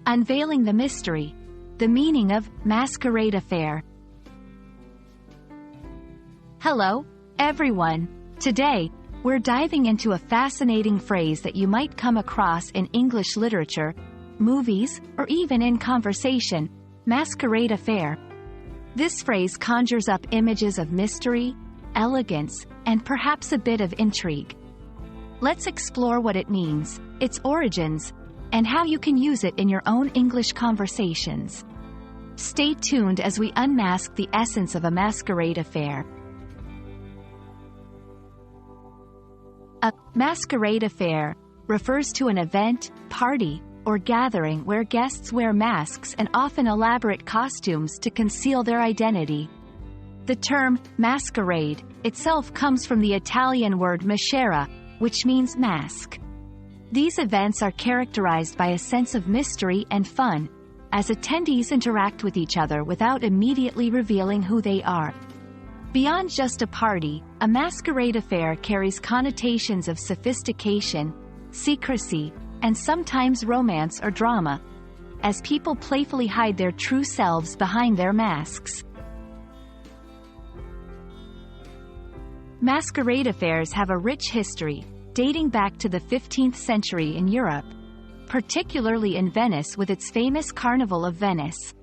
Unveiling the mystery. The meaning of Masquerade affair. Hello, everyone. Today, we're diving into a fascinating phrase that you might come across in English literature, movies, or even in conversation: masquerade affair. This phrase conjures up images of mystery, elegance, and perhaps a bit of intrigue. Let's explore what it means, its origins, and how you can use it in your own English conversations. Stay tuned as we unmask the essence of a masquerade affair. A masquerade affair refers to an event, party, or gathering where guests wear masks and often elaborate costumes to conceal their identity. The term masquerade itself comes from the Italian word maschera, which means mask. These events are characterized by a sense of mystery and fun, as attendees interact with each other without immediately revealing who they are. Beyond just a party, a masquerade affair carries connotations of sophistication, secrecy, and sometimes romance or drama, as people playfully hide their true selves behind their masks. Masquerade affairs have a rich history, dating back to the 15th century in Europe, particularly in Venice with its famous Carnival of Venice.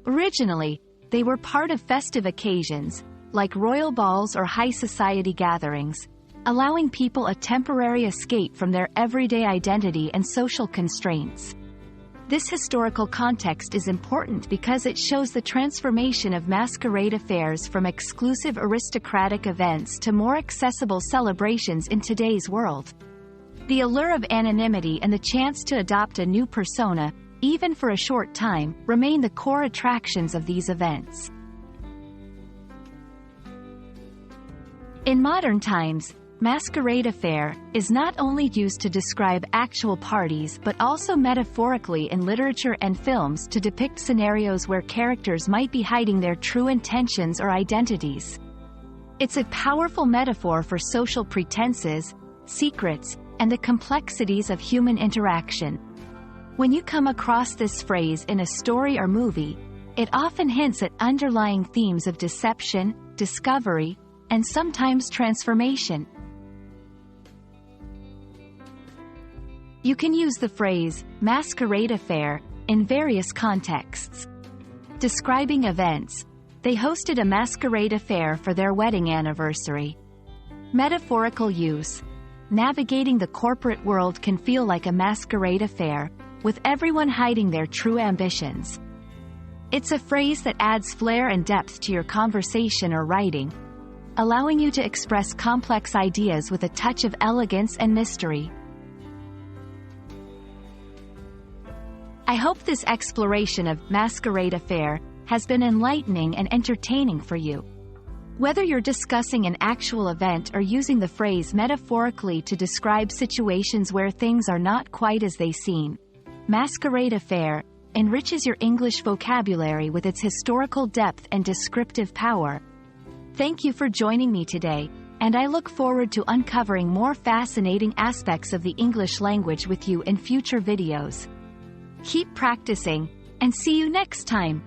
Originally, they were part of festive occasions, like royal balls or high society gatherings, allowing people a temporary escape from their everyday identity and social constraints. This historical context is important because it shows the transformation of masquerade affairs from exclusive aristocratic events to more accessible celebrations in today's world. The allure of anonymity and the chance to adopt a new persona, even for a short time, remain the core attractions of these events. In modern times, masquerade affair is not only used to describe actual parties but also metaphorically in literature and films to depict scenarios where characters might be hiding their true intentions or identities. It's a powerful metaphor for social pretenses, secrets, and the complexities of human interaction. When you come across this phrase in a story or movie, it often hints at underlying themes of deception, discovery, and sometimes transformation. You can use the phrase masquerade affair in various contexts. Describing events: they hosted a masquerade affair for their wedding anniversary. Metaphorical use: navigating the corporate world can feel like a masquerade affair, with everyone hiding their true ambitions. It's a phrase that adds flair and depth to your conversation or writing, allowing you to express complex ideas with a touch of elegance and mystery. I hope this exploration of masquerade affair has been enlightening and entertaining for you. Whether you're discussing an actual event or using the phrase metaphorically to describe situations where things are not quite as they seem, masquerade affair enriches your English vocabulary with its historical depth and descriptive power. Thank you for joining me today, and I look forward to uncovering more fascinating aspects of the English language with you in future videos. Keep practicing, and see you next time.